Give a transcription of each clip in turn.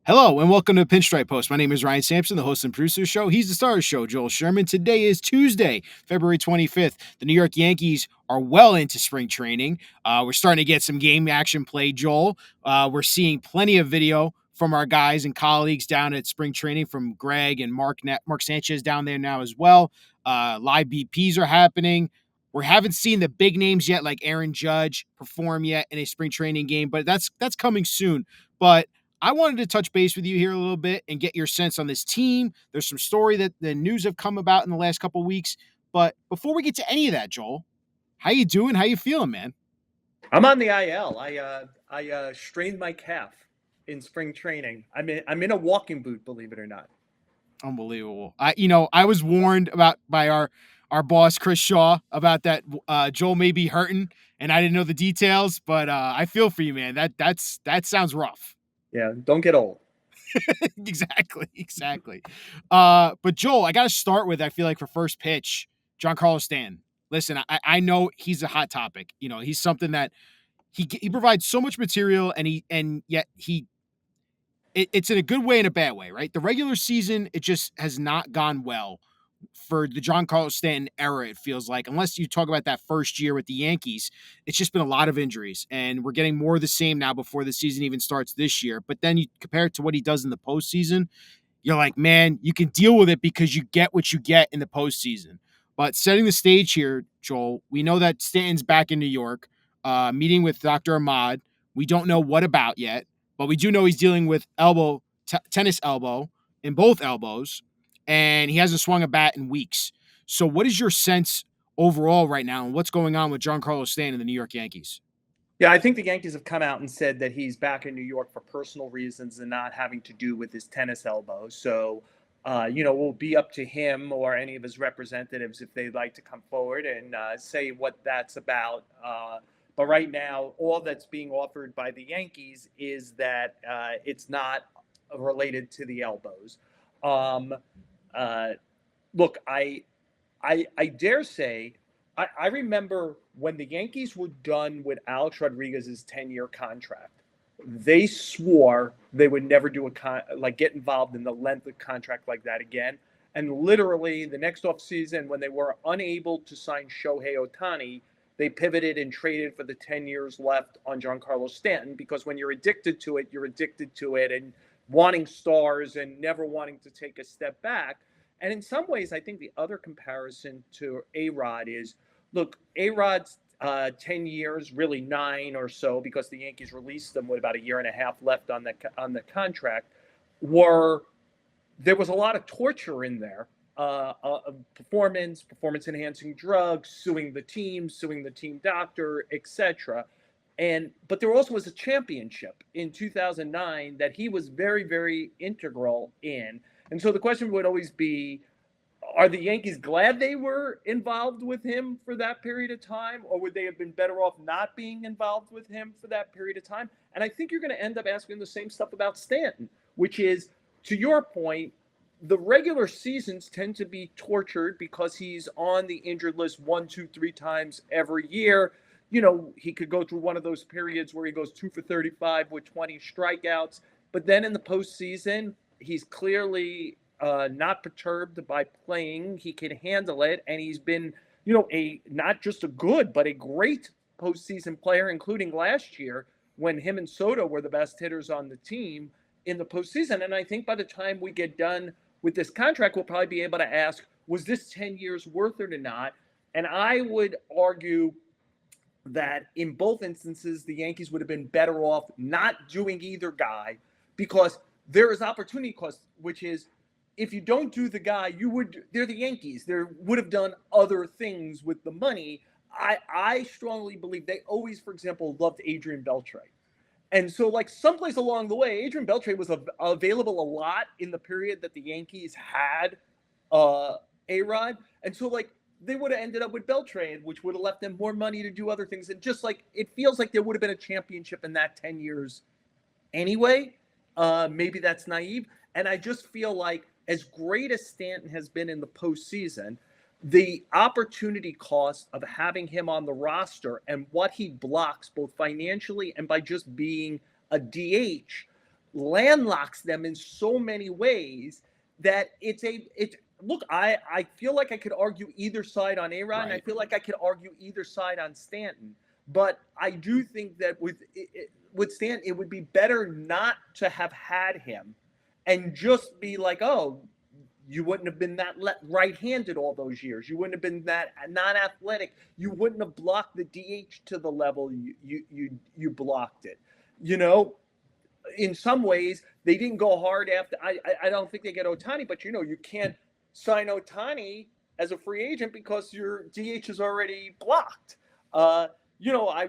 Hello and welcome to Pinstripe Post. My name is Ryan Sampson, the host and producer of the show. He's the star of the show, Joel Sherman. Today is Tuesday, February 25th. The New York Yankees are well into spring training. We're starting to get some game action play, Joel. We're seeing plenty of video from our guys and colleagues down at spring training from Greg and Mark Sanchez down there now as well. Live BPs are happening. We haven't seen the big names yet, like Aaron Judge, perform yet in a spring training game, but that's coming soon. But I wanted to touch base with you here a little bit and get your sense on this team. There's some story that the news have come about in the last couple of weeks. But before we get to any of that, Joel, how you doing? How you feeling, man? I'm on the IL. I strained my calf in spring training. I'm in a walking boot, believe it or not. Unbelievable. I was warned by our boss Chris Shaw about that. Joel may be hurting, and I didn't know the details, but I feel for you, man. That sounds rough. Yeah, don't get old. Exactly. But Joel, I got to start with, I feel like for first pitch, Giancarlo Stanton. Listen, I know he's a hot topic. You know, he's something that he provides so much material, and yet it's in a good way and a bad way, right? The regular season, it just has not gone well for the Giancarlo Stanton era, it feels like, unless you talk about that first year with the Yankees. It's just been a lot of injuries, and we're getting more of the same now before the season even starts this year. But then you compare it to what he does in the postseason, you're like, man, you can deal with it because you get what you get in the postseason. But setting the stage here, Joel, we know that Stanton's back in New York, meeting with Dr. Ahmad. We don't know what about yet, but we do know he's dealing with tennis elbow in both elbows, and he hasn't swung a bat in weeks. So what is your sense overall right now, and what's going on with Giancarlo Stanton and the New York Yankees? Yeah, I think the Yankees have come out and said that he's back in New York for personal reasons and not having to do with his tennis elbow. So, it will be up to him or any of his representatives if they'd like to come forward and say what that's about. But right now, all that's being offered by the Yankees is that it's not related to the elbows. Um, uh, Look, I dare say, I remember when the Yankees were done with Alex Rodriguez's 10-year contract, they swore they would never do get involved in the length of contract like that again. And literally the next offseason, when they were unable to sign Shohei Ohtani, they pivoted and traded for the 10 years left on Giancarlo Stanton, because when you're addicted to it, you're addicted to it and wanting stars and never wanting to take a step back. And in some ways, I think the other comparison to A-Rod is, look, A-Rod's 10 years, really 9 or so, because the Yankees released them with about a year and a half left on the contract, were there was a lot of torture in there, performance enhancing drugs, suing the team doctor, etc. But there also was a championship in 2009 that he was very, very integral in. And so the question would always be, are the Yankees glad they were involved with him for that period of time, or would they have been better off not being involved with him for that period of time? And I think you're going to end up asking the same stuff about Stanton, which is, to your point, the regular seasons tend to be tortured because he's on the injured list 1, 2, 3 times every year. He could go through one of those periods where he goes 2 for 35 with 20 strikeouts. But then in the postseason, he's clearly not perturbed by playing. He can handle it, and he's been, a not just a good but a great postseason player, including last year when him and Soto were the best hitters on the team in the postseason. And I think by the time we get done with this contract, we'll probably be able to ask, was this 10 years worth it or not? And I would argue that in both instances, the Yankees would have been better off not doing either guy, because there is opportunity cost, which is, if you don't do the guy, they're the Yankees. They would have done other things with the money. I strongly believe they always, for example, loved Adrian Beltre. And so, like, someplace along the way, Adrian Beltre was available a lot in the period that the Yankees had A-Rod. And so, like, they would have ended up with Beltre, which would have left them more money to do other things. And just like, it feels like there would have been a championship in that 10 years anyway. Maybe that's naive. And I just feel like, as great as Stanton has been in the postseason, the opportunity cost of having him on the roster and what he blocks both financially and by just being a DH landlocks them in so many ways that it's look, I feel like I could argue either side on A-Rod, and I Right. feel like I could argue either side on Stanton. But I do think that with Stanton, it would be better not to have had him and just be like, oh, you wouldn't have been that right-handed all those years. You wouldn't have been that non-athletic. You wouldn't have blocked the DH to the level you blocked it. You know, in some ways, they didn't go hard after. I don't think they get Ohtani, but you can't sign Ohtani as a free agent because your DH is already blocked. I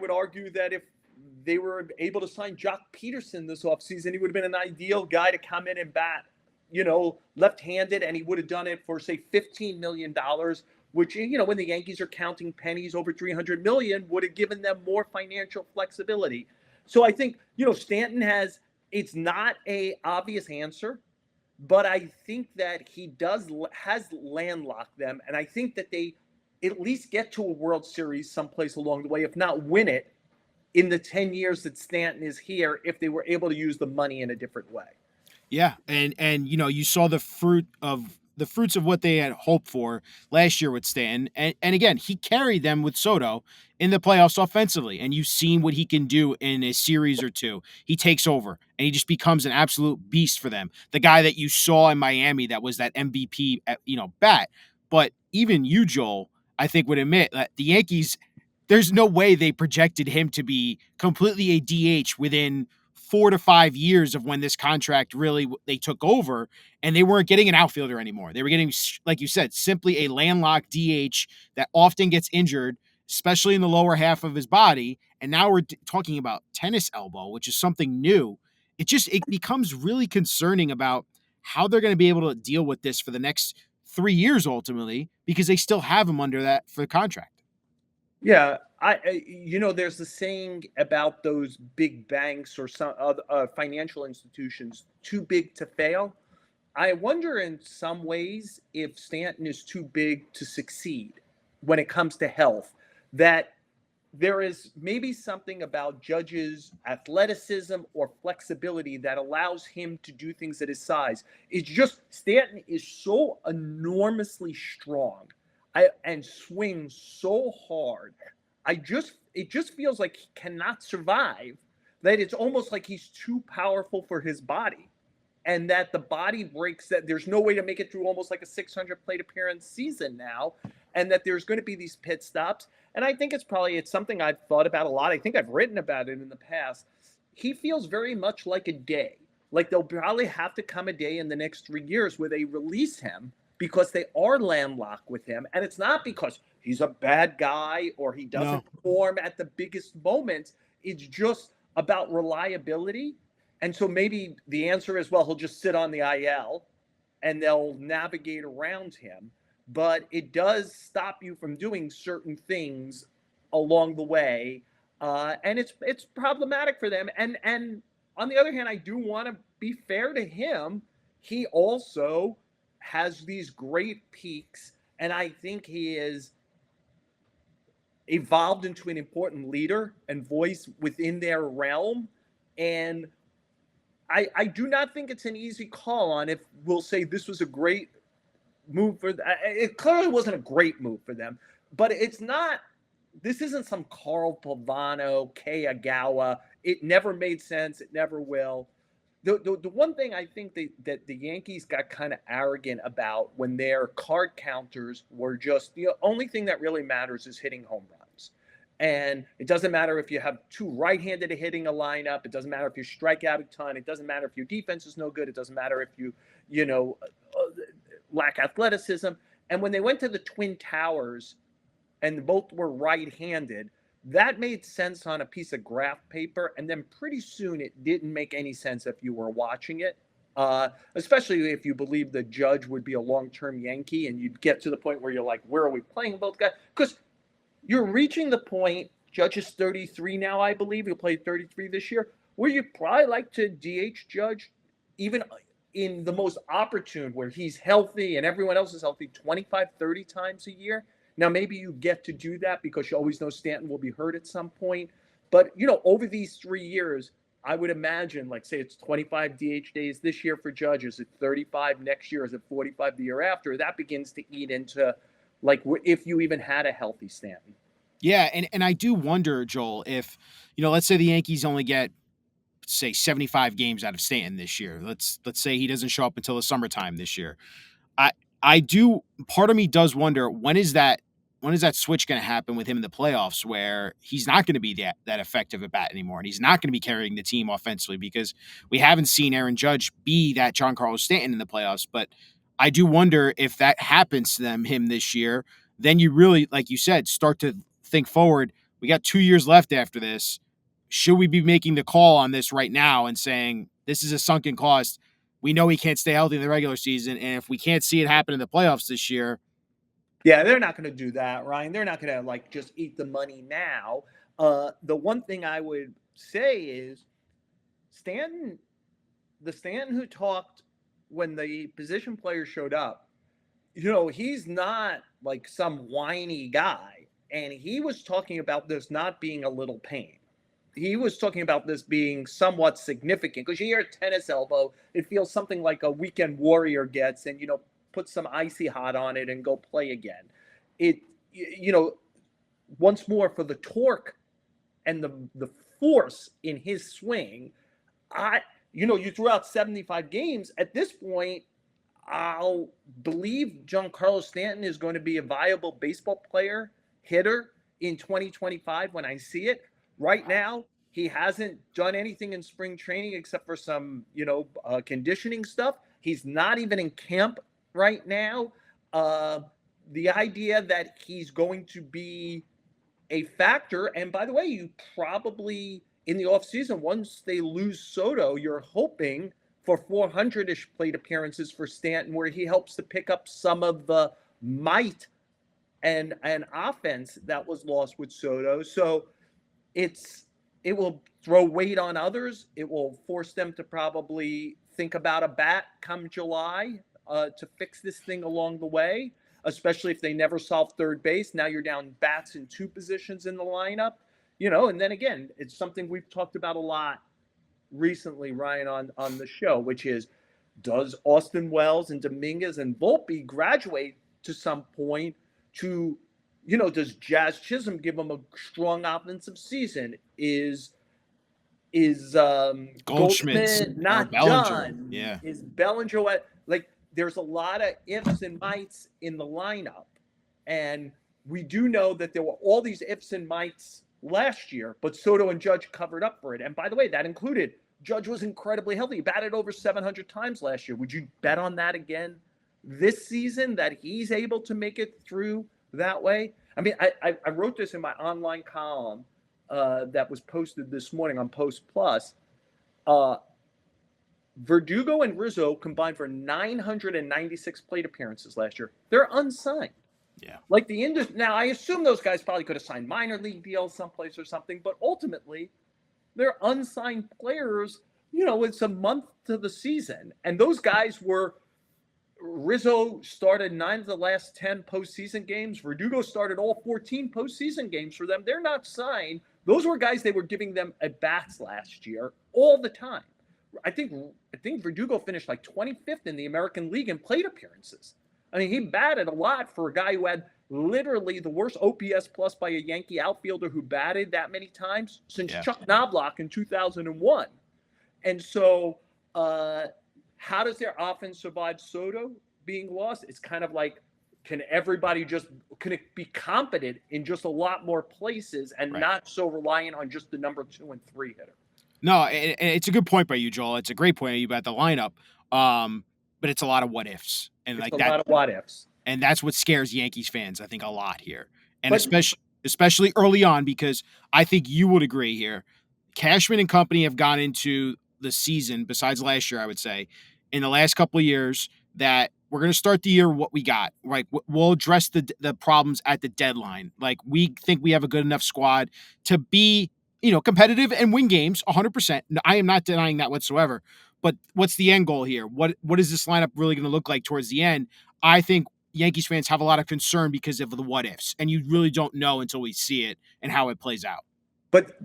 would argue that if they were able to sign Jock Peterson this offseason, he would have been an ideal guy to come in and bat, left-handed, and he would have done it for, say, $15 million, which, when the Yankees are counting pennies, over $300 million would have given them more financial flexibility. So I think, Stanton it's not a obvious answer, but I think that he has landlocked them, and I think that they at least get to a World Series someplace along the way, if not win it in the 10 years that Stanton is here, if they were able to use the money in a different way. Yeah, and you saw the fruits of what they had hoped for last year with Stanton, and again, he carried them with Soto in the playoffs offensively, and you've seen what he can do in a series or two. He takes over and he just becomes an absolute beast for them. The guy that you saw in Miami that was that MVP, bat. But even you, Joel, I think would admit that the Yankees, there's no way they projected him to be completely a DH within 4 to 5 years of when this contract really they took over, and they weren't getting an outfielder anymore. They were getting, like you said, simply a landlocked DH that often gets injured, especially in the lower half of his body. And now we're talking about tennis elbow, which is something new. It becomes really concerning about how they're going to be able to deal with this for the next 3 years ultimately, because they still have him under that for the contract. Yeah, there's the saying about those big banks or some other financial institutions too big to fail. I wonder in some ways if Stanton is too big to succeed when it comes to health, that there is maybe something about Judge's athleticism or flexibility that allows him to do things at his size. It's just Stanton is so enormously strong and swings so hard. It just feels like he cannot survive. That it's almost like he's too powerful for his body, and that the body breaks. That there's no way to make it through almost like a 600 plate appearance season now, and that there's going to be these pit stops. And I think it's something I've thought about a lot. I think I've written about it in the past. He feels very much like a day. Like they'll probably have to come a day in the next 3 years where they release him because they are landlocked with him. And it's not because he's a bad guy or he doesn't perform at the biggest moments. It's just about reliability. And so maybe the answer is, well, he'll just sit on the IL and they'll navigate around him. But it does stop you from doing certain things along the way. And it's problematic for them. And on the other hand, I do want to be fair to him. He also has these great peaks, and I think he is evolved into an important leader and voice within their realm. And I do not think it's an easy call on if we'll say this was a great move for it. Clearly wasn't a great move for them, but it's not. This isn't some Carl Pavano, Kei Agawa. It never made sense. It never will. The one thing I think that the Yankees got kind of arrogant about when their card counters were just the only thing that really matters is hitting home runs. And it doesn't matter if you have two right-handed hitting a lineup. It doesn't matter if you strike out a ton. It doesn't matter if your defense is no good. It doesn't matter if you lack athleticism. And when they went to the Twin Towers and both were right-handed, that made sense on a piece of graph paper, and then pretty soon it didn't make any sense if you were watching it, especially if you believe the Judge would be a long-term Yankee, and you'd get to the point where you're like, where are we playing both guys? Because you're reaching the point, Judge is 33 now, I believe. He'll play 33 this year, where you'd probably like to DH Judge, even in the most opportune, where he's healthy and everyone else is healthy, 25, 30 times a year. Now, maybe you get to do that because you always know Stanton will be hurt at some point. But, over these 3 years, I would imagine, like, say it's 25 DH days this year for Judge. Is it 35 next year? Is it 45 the year after? That begins to eat into, like, if you even had a healthy Stanton. Yeah, and I do wonder, Joel, if let's say the Yankees only get say 75 games out of Stanton this year. Let's say he doesn't show up until the summertime this year. I I do part of me does wonder when is that switch going to happen with him in the playoffs where he's not going to be that effective at bat anymore and he's not going to be carrying the team offensively because we haven't seen Aaron Judge be that Giancarlo Stanton in the playoffs. But I do wonder if that happens to him this year, then you really, like you said, start to think forward. We got 2 years left after this. Should we be making the call on this right now and saying this is a sunken cost? We know he can't stay healthy in the regular season, and if we can't see it happen in the playoffs this year. Yeah, they're not going to do that, Ryan. They're not going to, like, just eat the money now. The one thing I would say is Stanton, the Stanton who talked when the position players showed up, he's not like some whiny guy. And he was talking about this not being a little pain. He was talking about this being somewhat significant because you hear tennis elbow, it feels something like a weekend warrior gets, and put some icy hot on it and go play again. It, once more for the torque and the force in his swing. You threw out 75 games at this point. I'll believe Giancarlo Stanton is going to be a viable baseball player, hitter in 2025 when I see it. Right now, he hasn't done anything in spring training except for some, conditioning stuff. He's not even in camp right now. The idea that he's going to be a factor, and by the way, you probably in the offseason, once they lose Soto, you're hoping for 400-ish plate appearances for Stanton, where he helps to pick up some of the might and offense that was lost with Soto. So it will throw weight on others. It will force them to probably think about a bat come July to fix this thing along the way, especially if they never solve third base. Now you're down bats in two positions in the lineup, and then again, it's something we've talked about a lot recently, Ryan, on the show, which is, does Austin Wells and Dominguez and Volpe graduate to some point to, does Jazz Chisholm give them a strong offensive season? Is Goldschmidt not Bellinger? done? Yeah. Is Bellinger like? There's a lot of ifs and mights in the lineup, and we do know that there were all these ifs and mights last year, but Soto and Judge covered up for it. And by the way, that included Judge was incredibly healthy. He batted over 700 times last year. Would you bet on that again this season, that he's able to make it through that way? I mean, I wrote this in my online column that was posted this morning on Post Plus. Verdugo and Rizzo combined for 996 plate appearances last year. They're unsigned. Yeah. Like now, I assume those guys probably could have signed minor league deals someplace or something, but ultimately, they're unsigned players. It's a month to the season, and those guys were. Rizzo started 9 of the last 10 postseason games. Verdugo started all 14 postseason games for them. They're not signed. Those were guys they were giving them at bats last year all the time. I think Verdugo finished like 25th in the American League in plate appearances. I mean, he batted a lot for a guy who had literally the worst OPS plus by a Yankee outfielder who batted that many times since Chuck Knobloch in 2001. And so how does their offense survive Soto being lost? It's kind of like, can it be competent in just a lot more places and not so reliant on just the number 2 and 3 hitter? No, it's a good point by you, Joel. It's a great point about the lineup. But it's a lot of what ifs, and it's a lot of what ifs, and that's what scares Yankees fans, I think, a lot here, and especially early on, because I think you would agree here. Cashman and company have gone into the season, besides last year, I would say, in the last couple of years, that we're going to start the year what we got. Right, we'll address the problems at the deadline. Like, we think we have a good enough squad to be competitive and win games 100%. I am not denying that whatsoever. But what's the end goal here? What is this lineup really going to look like towards the end? I think Yankees fans have a lot of concern because of the what ifs, and you really don't know until we see it and how it plays out. But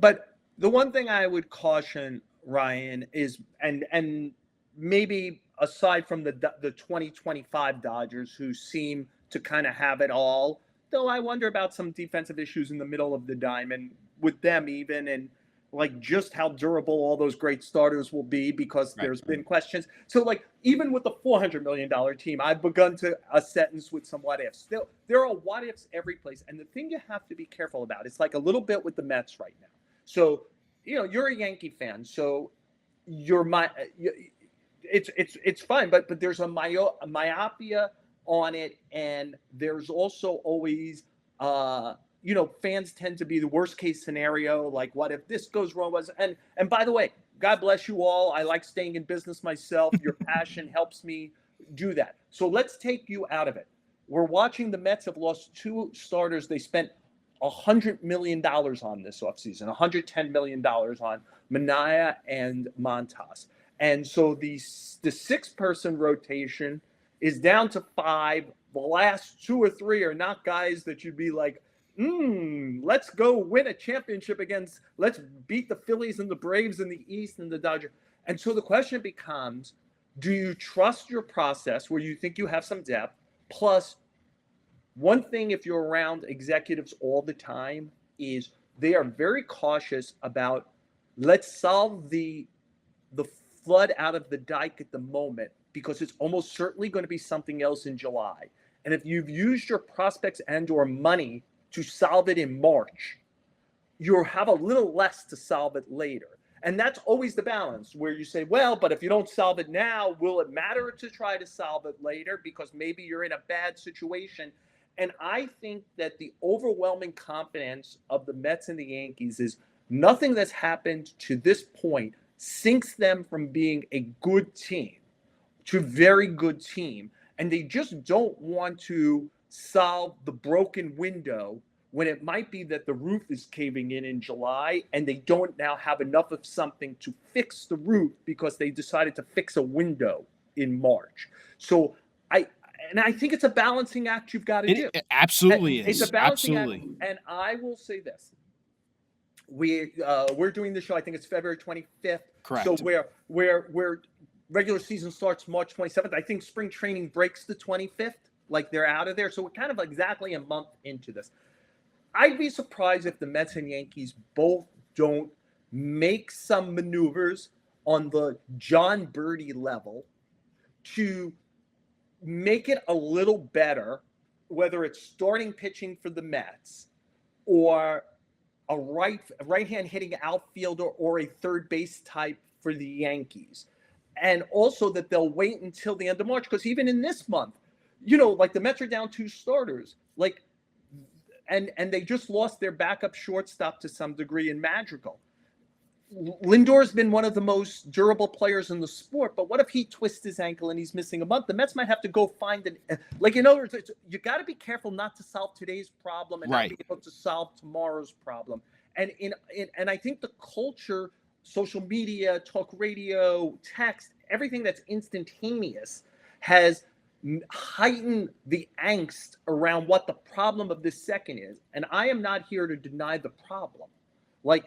the one thing I would caution Ryan, is and maybe aside from the 2025 Dodgers, who seem to kind of have it all, though I wonder about some defensive issues in the middle of the diamond with them even, and like just how durable all those great starters will be, because Right. there's been questions. So like even with the $400 million team, I've begun to a sentence with some what ifs. There are what ifs every place, and the thing you have to be careful about, it's like a little bit with the Mets right now. So you're a Yankee fan, so you're my it's fine, but there's a myopia on it, and there's also always fans tend to be the worst case scenario, like what if this goes wrong, was and by the way, God bless you all, I like staying in business myself, your passion helps me do that. So let's take you out of it. We're watching the Mets have lost two starters they spent $100 million on this offseason, $110 million on Mania and Montas. And so the six-person rotation is down to five. The last two or three are not guys that you'd be like, let's go win a championship against, let's beat the Phillies and the Braves in the East and the Dodgers. And so the question becomes, do you trust your process where you think you have some depth? Plus, one thing, if you're around executives all the time, is they are very cautious about, let's solve the flood out of the dike at the moment, because it's almost certainly going to be something else in July. And if you've used your prospects and or money to solve it in March, you'll have a little less to solve it later. And that's always the balance, where you say, well, but if you don't solve it now, will it matter to try to solve it later? Because maybe you're in a bad situation. And I think that the overwhelming confidence of the Mets and the Yankees is nothing that's happened to this point sinks them from being a good team to a very good team. And they just don't want to solve the broken window when it might be that the roof is caving in July, and they don't now have enough of something to fix the roof because they decided to fix a window in March. So I think it's a balancing act you've got to do. It absolutely It's a is. balancing Absolutely. act. And I will say this. We're doing the show, I think it's February 25th. Correct. So where regular season starts March 27th. I think spring training breaks the 25th. Like they're out of there. So we're kind of exactly a month into this. I'd be surprised if the Mets and Yankees both don't make some maneuvers on the John Birdie level to make it a little better, whether it's starting pitching for the Mets or a right-hand hitting outfielder or a third base type for the Yankees. And also that they'll wait until the end of March, because even in this month, like the Mets are down two starters, like, and they just lost their backup shortstop to some degree in Madrigal. Lindor's been one of the most durable players in the sport, but what if he twists his ankle and he's missing a month? The Mets might have to go find in other words, you got to be careful not to solve today's problem and not be able to solve tomorrow's problem. And and I think the culture, social media, talk radio, text, everything that's instantaneous has heightened the angst around what the problem of this second is. And I am not here to deny the problem. Like,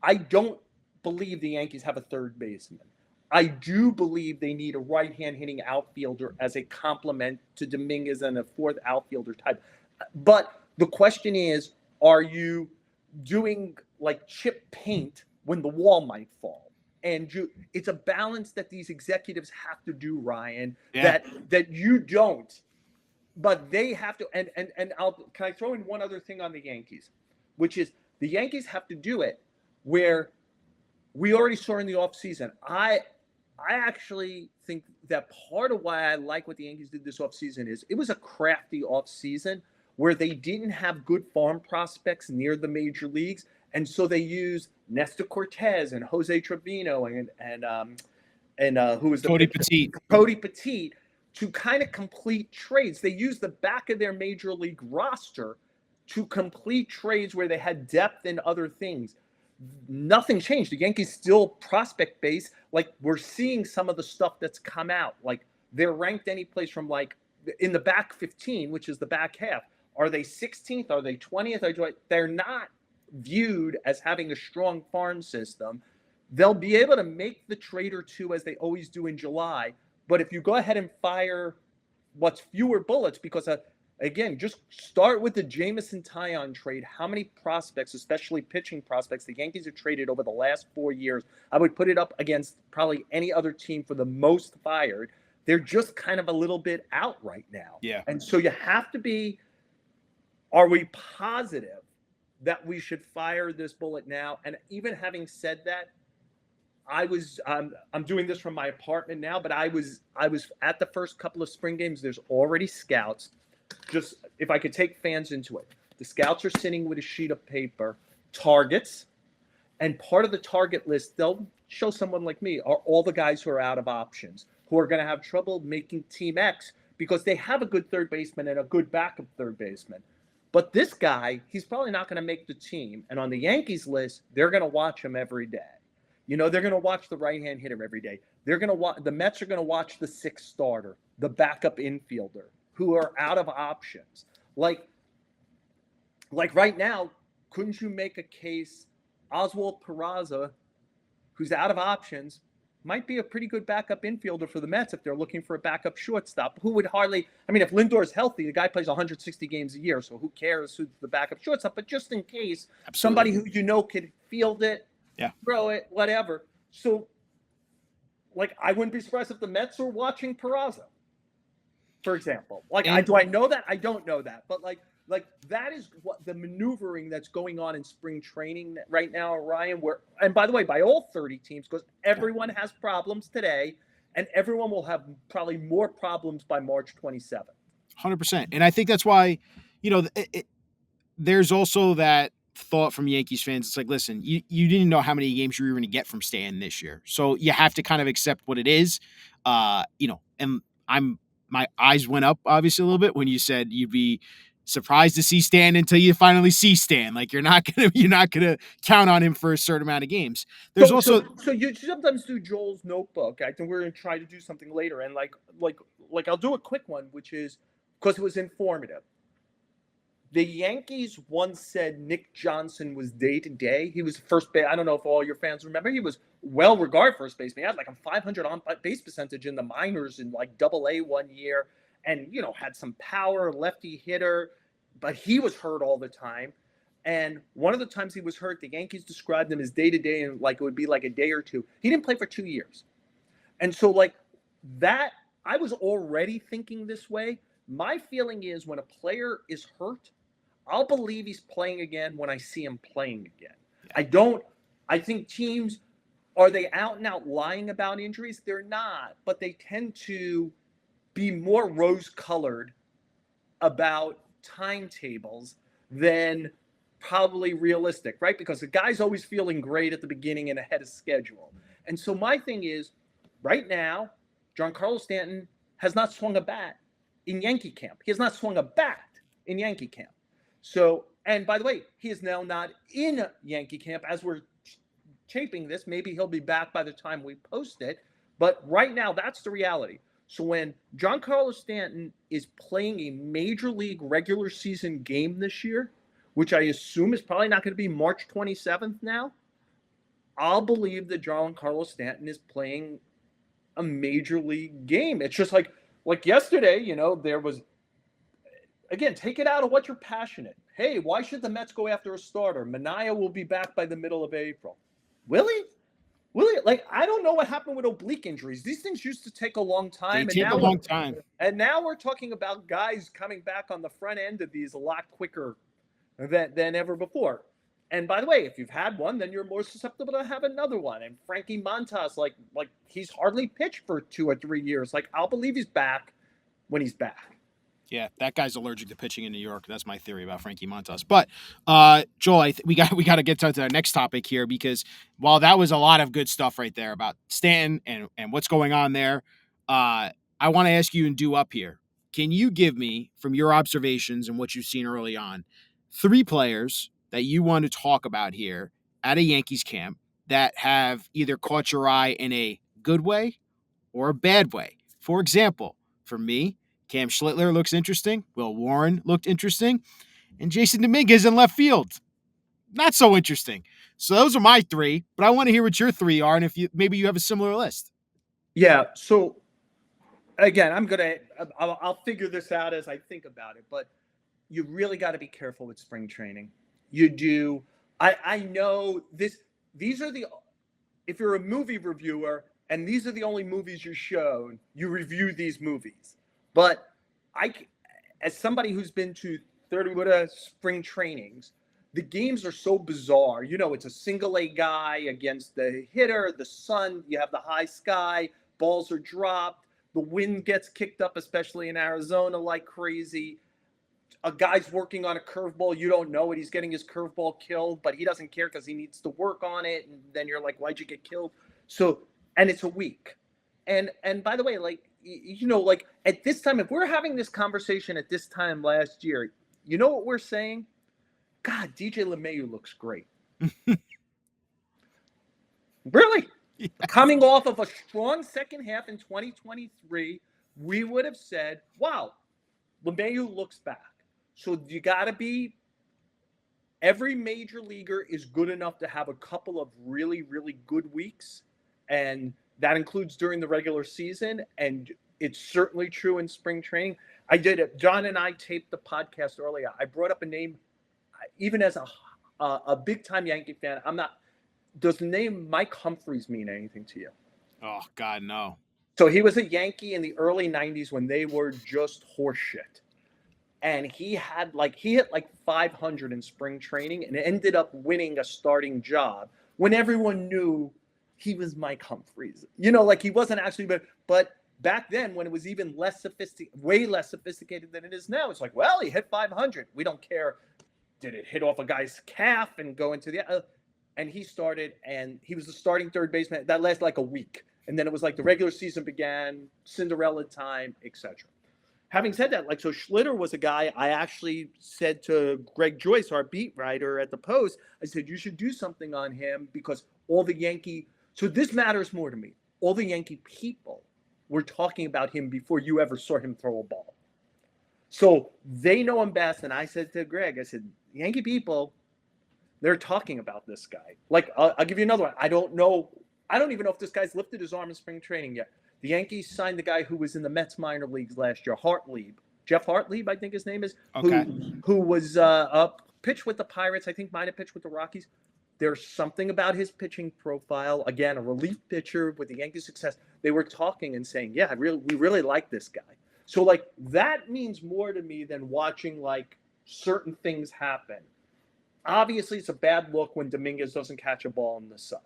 I don't believe the Yankees have a third baseman. I do believe they need a right-hand hitting outfielder as a complement to Dominguez and a fourth outfielder type. But the question is, are you doing like chip paint when the wall might fall? And it's a balance that these executives have to do, Ryan, that you don't, but they have to. And can I throw in one other thing on the Yankees, which is the Yankees have to do it where we already saw in the offseason. I actually think that part of why I like what the Yankees did this offseason is it was a crafty offseason where they didn't have good farm prospects near the major leagues. And so they used Nestor Cortez and Jose Trevino and who was the Cody Petit. Cody Petit to kind of complete trades. They used the back of their major league roster to complete trades where they had depth in other things. Nothing changed. The Yankees still prospect base. Like, we're seeing some of the stuff that's come out. Like, they're ranked any place from like in the back 15, which is the back half. Are they 16th? Are they 20th? They're not viewed as having a strong farm system. they'll be able to make the trade or two as they always do in July. But if you go ahead and fire what's fewer bullets, because again, just start with the Jameson Taillon trade. How many prospects, especially pitching prospects, the Yankees have traded over the last 4 years? I would put it up against probably any other team for the most fired. They're just kind of a little bit out right now. Yeah. And so you have to be, are we positive that we should fire this bullet now? And even having said that, I'm doing this from my apartment now, but I was at the first couple of spring games. There's already scouts. Just if I could take fans into it, the scouts are sitting with a sheet of paper, targets, and part of the target list, they'll show someone like me, are all the guys who are out of options, who are going to have trouble making Team X because they have a good third baseman and a good backup third baseman. But this guy, he's probably not going to make the team. And on the Yankees list, they're going to watch him every day. You know, they're going to watch the right-hand hitter every day. They're going to watch, the Mets are going to watch the sixth starter, the backup infielder, who are out of options. Like right now, couldn't you make a case Oswald Peraza, who's out of options, might be a pretty good backup infielder for the Mets if they're looking for a backup shortstop, who would hardly, I mean, if Lindor's healthy, the guy plays 160 games a year, so who cares who's the backup shortstop? But just in case, somebody who you know could field it, throw it, whatever. So, like, I wouldn't be surprised if the Mets are watching Peraza, for example. Like, do I know that? I don't know that. But, like that is what the maneuvering that's going on in spring training right now, Ryan, where, and by the way, by all 30 teams, because everyone has problems today, and everyone will have probably more problems by March 27th. 100%. And I think that's why, you know, there's also that thought from Yankees fans. It's like, listen, you didn't know how many games you were going to get from Stanton this year. So you have to kind of accept what it is. You know, and my eyes went up obviously a little bit when you said you'd be surprised to see Stan until you finally see Stan. Like you're not gonna count on him for a certain amount of games. There's so you sometimes do Joel's notebook. I think we're gonna try to do something later, and like I'll do a quick one, which is because it was informative. The Yankees once said Nick Johnson was day to day. He was first base. I don't know if all your fans remember. He was well regarded first baseman. He had like a 500 on base percentage in the minors in like Double-A one year, and you know had some power, lefty hitter, but he was hurt all the time. And one of the times he was hurt, the Yankees described him as day to day, and like it would be like a day or two. He didn't play for 2 years, and so like that, I was already thinking this way. My feeling is when a player is hurt, I'll believe he's playing again when I see him playing again. I think teams, are they out and out lying about injuries? They're not, but they tend to be more rose-colored about timetables than probably realistic, right? Because the guy's always feeling great at the beginning and ahead of schedule. And so my thing is, right now, Giancarlo Stanton has not swung a bat in Yankee camp. He has not swung a bat in Yankee camp. So, and by the way, he is now not in Yankee camp as we're taping this. Maybe he'll be back by the time we post it. But right now, that's the reality. So when Giancarlo Stanton is playing a major league regular season game this year, which I assume is probably not going to be March 27th now, I'll believe that Giancarlo Stanton is playing a major league game. It's just like yesterday, you know, there was, again, take it out of what you're passionate. Hey, why should the Mets go after a starter? Manaea will be back by the middle of April. Will he? Like, I don't know what happened with oblique injuries. These things used to take a long time. They take a long time. And now we're talking about guys coming back on the front end of these a lot quicker than ever before. And by the way, if you've had one, then you're more susceptible to have another one. And Frankie Montas, like he's hardly pitched for 2 or 3 years. Like, I'll believe he's back when he's back. Yeah, that guy's allergic to pitching in New York. That's my theory about Frankie Montas. But Joel, we got to get to the next topic here, because while that was a lot of good stuff right there about Stanton and what's going on there, I want to ask you and do up here. Can you give me, from your observations and what you've seen early on, 3 players that you want to talk about here at a Yankees camp that have either caught your eye in a good way or a bad way? For example, for me, Cam Schlittler looks interesting. Will Warren looked interesting. And Jason Dominguez in left field. Not so interesting. So those are my three, but I want to hear what your three are, and if you maybe you have a similar list. Yeah. So again, I'll figure this out as I think about it, but you really got to be careful with spring training. You do. I know this. These are the. If you're a movie reviewer and these are the only movies you're shown, you review these movies. But as somebody who's been to 30 spring trainings, the games are so bizarre. You know, it's a single A guy against the hitter, the sun, you have the high sky, balls are dropped, the wind gets kicked up, especially in Arizona, like crazy. A guy's working on a curveball, you don't know it. He's getting his curveball killed, but he doesn't care because he needs to work on it. And then you're like, why'd you get killed? So, and it's a week. And by the way, like, you know, like at this time, if we're having this conversation at this time last year, you know what we're saying? God, DJ LeMahieu looks great. Really? Yeah. Coming off of a strong second half in 2023, we would have said, wow, LeMahieu looks back. So you got to be, every major leaguer is good enough to have a couple of really, really good weeks. And that includes during the regular season. And it's certainly true in spring training. I did it. John and I taped the podcast earlier. I brought up a name, even as a big time Yankee fan. Does the name Mike Humphreys mean anything to you? Oh God, no. So he was a Yankee in the early 90s when they were just horseshit. And he hit like 500 in spring training and ended up winning a starting job when everyone knew he was Mike Humphreys. You know, like he wasn't actually, but back then when it was even less sophisticated, way less sophisticated than it is now, it's like, well, he hit 500. We don't care. Did it hit off a guy's calf and go into the, and he started and he was the starting third baseman. That lasted like a week. And then it was like the regular season began, Cinderella time, etc. Having said that, like, so Schlitter was a guy I actually said to Greg Joyce, our beat writer at the Post, I said, you should do something on him because all the Yankee, so this matters more to me. All the Yankee people were talking about him before you ever saw him throw a ball. So they know him best. And I said to Greg, I said, Yankee people, they're talking about this guy. Like, I'll give you another one. I don't even know if this guy's lifted his arm in spring training yet. The Yankees signed the guy who was in the Mets minor leagues last year, Hartlieb. Jeff Hartlieb, I think his name is, Okay. who was pitched with the Pirates, I think might have pitched with the Rockies. There's something about his pitching profile. Again, a relief pitcher with the Yankees' success. They were talking and saying, yeah, we really like this guy. So, like, that means more to me than watching, like, certain things happen. Obviously, it's a bad look when Dominguez doesn't catch a ball in the sun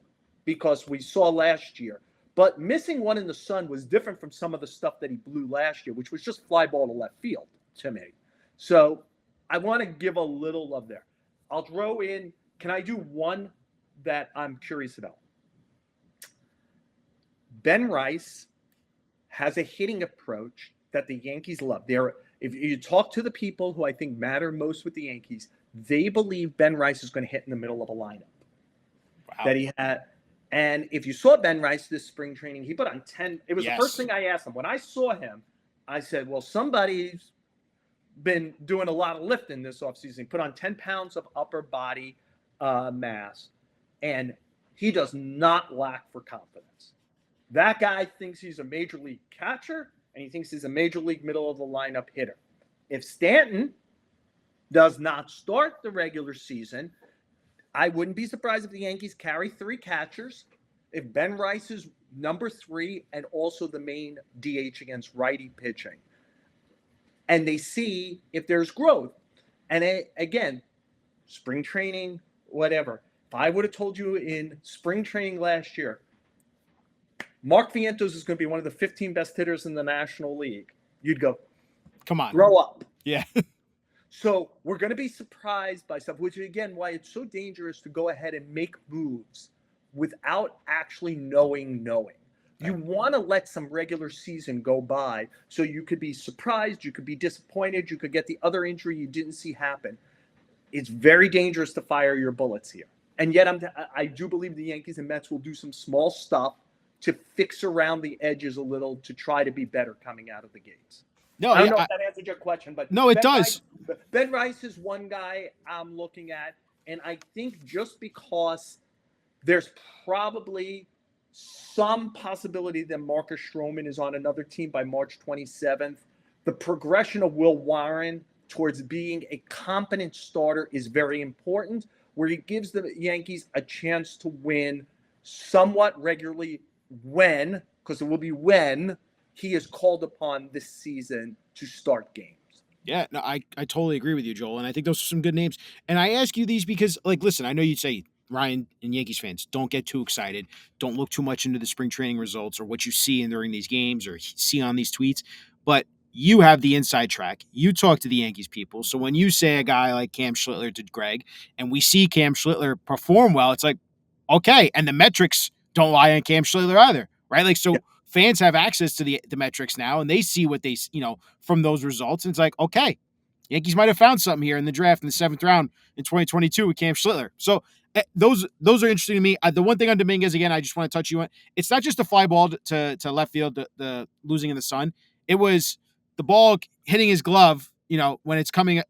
because we saw last year. But missing one in the sun was different from some of the stuff that he blew last year, which was just fly ball to left field to me. So I want to give a little love there. I'll throw in, can I do one that I'm curious about? Ben Rice has a hitting approach that the Yankees love. If you talk to the people who I think matter most with the Yankees, they believe Ben Rice is going to hit in the middle of a lineup. Wow. That he had. And if you saw Ben Rice this spring training, he put on 10. It was the first thing I asked him. When I saw him, I said, well, somebody's been doing a lot of lifting this offseason. He put on 10 pounds of upper body mass. And he does not lack for confidence. That guy thinks he's a major league catcher, and he thinks he's a major league middle of the lineup hitter. If Stanton does not start the regular season, I wouldn't be surprised if the Yankees carry 3 catchers. If Ben Rice is number 3 and also the main DH against righty pitching. And they see if there's growth. And again, spring training, whatever. If I would have told you in spring training last year, Mark Vientos is going to be one of the 15 best hitters in the National League, you'd go, come on, grow up. Yeah. So we're going to be surprised by stuff, which is, again, why it's so dangerous to go ahead and make moves without actually knowing. You want to let some regular season go by so you could be surprised, you could be disappointed, you could get the other injury you didn't see happen. It's very dangerous to fire your bullets here. And yet I do believe the Yankees and Mets will do some small stuff to fix around the edges a little to try to be better coming out of the gates. No, I don't know if that answered your question, but no, it does. Ben Rice is one guy I'm looking at. And I think just because there's probably some possibility that Marcus Stroman is on another team by March 27th, the progression of Will Warren towards being a competent starter is very important, where he gives the Yankees a chance to win somewhat regularly because it will be when he is called upon this season to start games. Yeah, no, I totally agree with you, Joel. And I think those are some good names. And I ask you these because, like, listen, I know you'd say, Ryan and Yankees fans, don't get too excited. Don't look too much into the spring training results or what you see in during these games or see on these tweets. But you have the inside track. You talk to the Yankees people. So when you say a guy like Cam Schlittler to Greg, and we see Cam Schlittler perform well, it's like, okay. And the metrics don't lie on Cam Schlittler either, right? Like, Yeah. so fans have access to the metrics now, and they see what they, from those results. And it's like, okay, Yankees might have found something here in the draft in the 7th round in 2022 with Cam Schlittler. So those are interesting to me. The one thing on Dominguez, again, I just want to touch you on. It's not just the fly ball to left field, the losing in the sun. It was the ball hitting his glove, when it's coming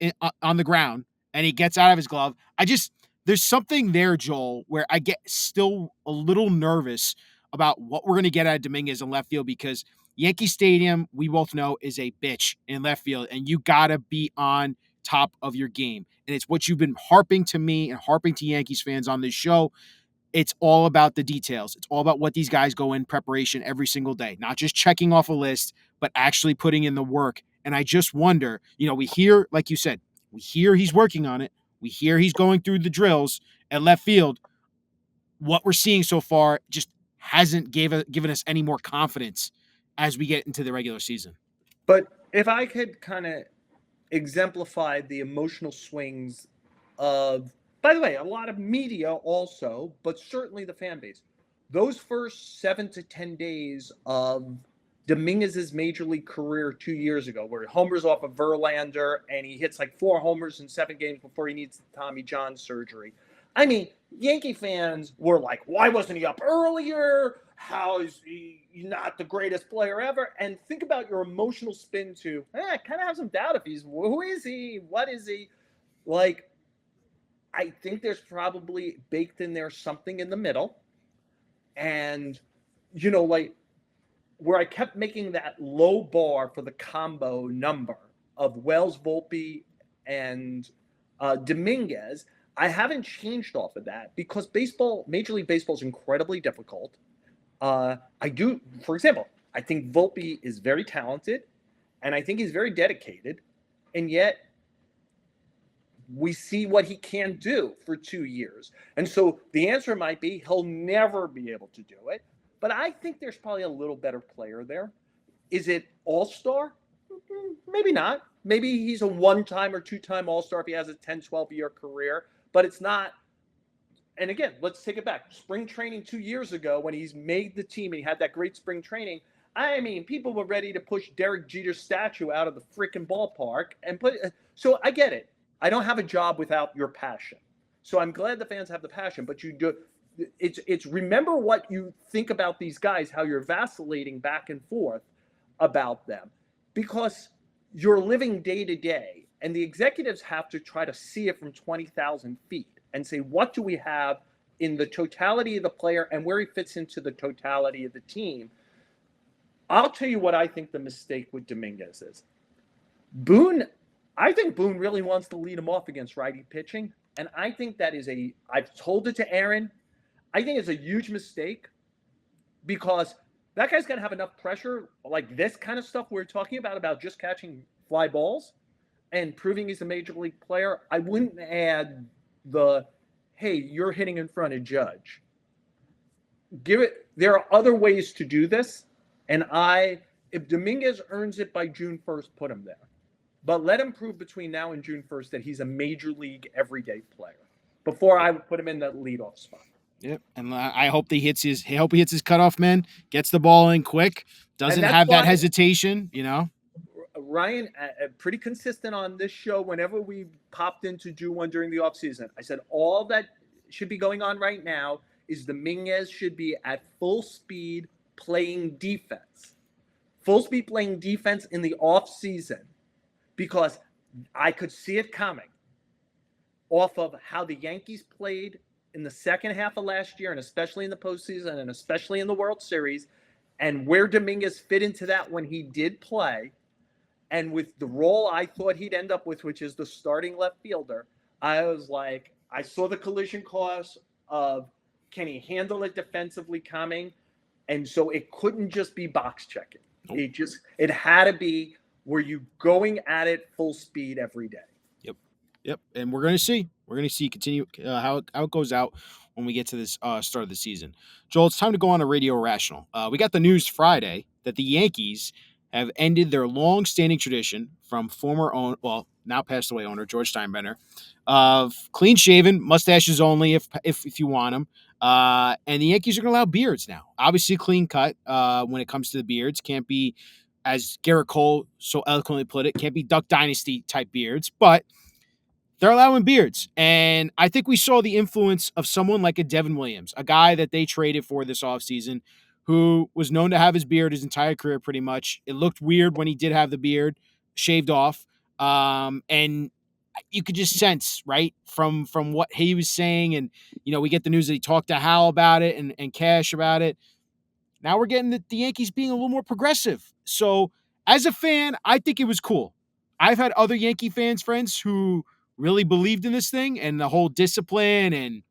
on the ground and he gets out of his glove. There's something there, Joel, where I get still a little nervous about what we're going to get out of Dominguez in left field, because Yankee Stadium, we both know, is a bitch in left field, and you got to be on top of your game. And it's what you've been harping to me and harping to Yankees fans on this show. It's all about the details. It's all about what these guys go in preparation every single day, not just checking off a list, but actually putting in the work. And I just wonder, we hear, like you said, we hear he's working on it. We hear he's going through the drills at left field. What we're seeing so far just hasn't given us any more confidence as we get into the regular season. But if I could kind of exemplify the emotional swings of, by the way, a lot of media also, but certainly the fan base, those first 7 to 10 days of Dominguez's major league career 2 years ago, where he homers off of Verlander and he hits like 4 homers in 7 games before he needs Tommy John surgery. I mean, Yankee fans were like, why wasn't he up earlier? How is he not the greatest player ever? And think about your emotional spin to, I kind of have some doubt if who is he? What is he? Like, I think there's probably baked in there something in the middle. And, like, where I kept making that low bar for the combo number of Wells, Volpe, and Dominguez, I haven't changed off of that because Major League Baseball is incredibly difficult. For example, I think Volpe is very talented, and I think he's very dedicated, and yet we see what he can do for 2 years. And so the answer might be he'll never be able to do it, but I think there's probably a little better player there. Is it all-star? Maybe not. Maybe he's a one-time or two-time all-star if he has a 10, 12-year career, but it's not. And again, let's take it back. Spring training 2 years ago when he's made the team and he had that great spring training, I mean, people were ready to push Derek Jeter's statue out of the freaking ballpark and so I get it. I don't have a job without your passion. So I'm glad the fans have the passion, but it's remember what you think about these guys, how you're vacillating back and forth about them, because you're living day to day, and the executives have to try to see it from 20,000 feet and say, what do we have in the totality of the player and where he fits into the totality of the team? I'll tell you what I think the mistake with Dominguez is. I think Boone really wants to lead him off against righty pitching. And I think that is I've told it to Aaron, I think it's a huge mistake because that guy's going to have enough pressure, like this kind of stuff we're talking about just catching fly balls and proving he's a major league player. I wouldn't add hey, you're hitting in front of Judge. There are other ways to do this. And if Dominguez earns it by June 1st, put him there. But let him prove between now and June 1st that he's a major league everyday player before I would put him in the leadoff spot. Yep, and I hope he hits his cutoff man, gets the ball in quick, doesn't have that hesitation, Ryan, pretty consistent on this show. Whenever we popped into do one during the offseason, I said all that should be going on right now is Dominguez should be at full speed playing defense. Full speed playing defense in the offseason, because I could see it coming. off of how the Yankees played in the second half of last year, and especially in the postseason, and especially in the World Series, and where Dominguez fit into that when he did play, and with the role I thought he'd end up with, which is the starting left fielder, I was like, I saw the collision course of can he handle it defensively coming? And so it couldn't just be box checking. Nope. It had to be, were you going at it full speed every day? Yep. And we're going to see continue how it goes out when we get to this start of the season. Joel, it's time to go on a Radio Rational. We got the news Friday that the Yankees have ended their long-standing tradition from now passed away owner George Steinbrenner of clean-shaven, mustaches only if you want them. And the Yankees are going to allow beards now. Obviously, clean cut when it comes to the beards. Can't be, as Garrett Cole so eloquently put it, can't be Duck Dynasty type beards, but they're allowing beards. And I think we saw the influence of someone like a Devin Williams, a guy that they traded for this offseason, who was known to have his beard his entire career pretty much. It looked weird when he did have the beard shaved off. And you could just sense, right, from what he was saying. And, we get the news that he talked to Hal about it and Cash about it. Now we're getting the Yankees being a little more progressive. So as a fan, I think it was cool. I've had other Yankee friends who really believed in this thing and the whole discipline, and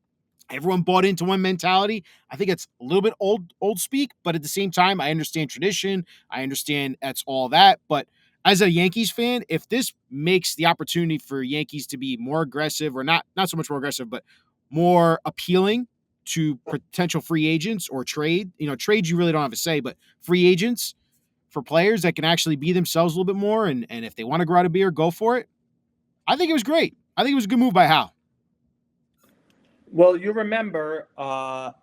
everyone bought into one mentality. I think it's a little bit old speak, but at the same time, I understand tradition. I understand that's all that. But as a Yankees fan, if this makes the opportunity for Yankees to be more aggressive, or not so much more aggressive, but more appealing to potential free agents or trades you really don't have a say, but free agents for players that can actually be themselves a little bit more, and if they want to grow out a beard, go for it. I think it was great. I think it was a good move by Hal. Well, you remember on